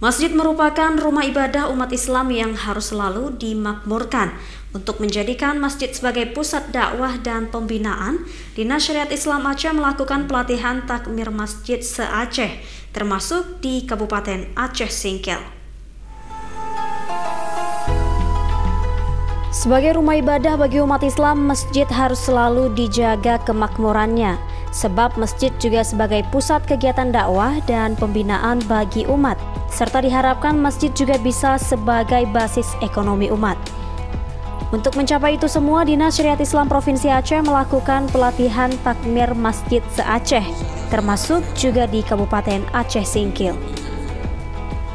Masjid merupakan rumah ibadah umat Islam yang harus selalu dimakmurkan. Untuk menjadikan masjid sebagai pusat dakwah dan pembinaan, Dinas Syariat Islam Aceh melakukan pelatihan takmir masjid se-Aceh, termasuk di Kabupaten Aceh Singkil. Sebagai rumah ibadah bagi umat Islam, masjid harus selalu dijaga kemakmurannya, sebab masjid juga sebagai pusat kegiatan dakwah dan pembinaan bagi umat, serta diharapkan masjid juga bisa sebagai basis ekonomi umat. Untuk mencapai itu semua, Dinas Syariat Islam Provinsi Aceh melakukan pelatihan takmir masjid se-Aceh, termasuk juga di Kabupaten Aceh Singkil.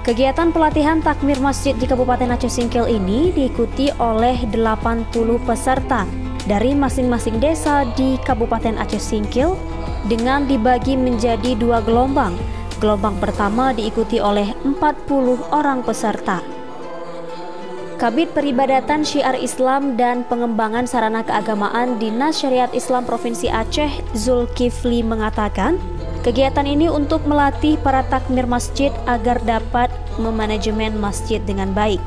Kegiatan pelatihan takmir masjid di Kabupaten Aceh Singkil ini diikuti oleh 80 peserta dari masing-masing desa di Kabupaten Aceh Singkil dengan dibagi menjadi 2 gelombang. Gelombang pertama diikuti oleh 40 orang peserta. Kabid Peribadatan Syiar Islam dan Pengembangan Sarana Keagamaan Dinas Syariat Islam Provinsi Aceh, Zulkifli, mengatakan, kegiatan ini untuk melatih para takmir masjid agar dapat memanajemen masjid dengan baik.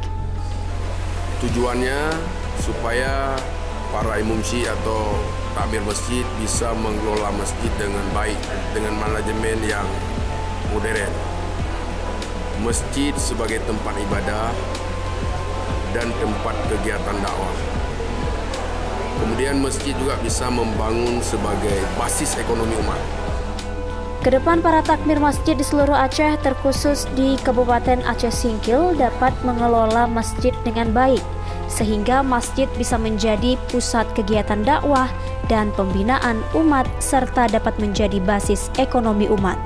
Tujuannya supaya para imumsi atau takmir masjid bisa mengelola masjid dengan baik, dengan manajemen yang modern. Masjid sebagai tempat ibadah dan tempat kegiatan dakwah. Kemudian masjid juga bisa membangun sebagai basis ekonomi umat. Kedepan para takmir masjid di seluruh Aceh, terkhusus di Kabupaten Aceh Singkil, dapat mengelola masjid dengan baik, sehingga masjid bisa menjadi pusat kegiatan dakwah dan pembinaan umat, serta dapat menjadi basis ekonomi umat.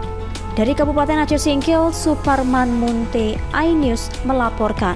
Dari Kabupaten Aceh Singkil, Suparman Munte, iNews melaporkan.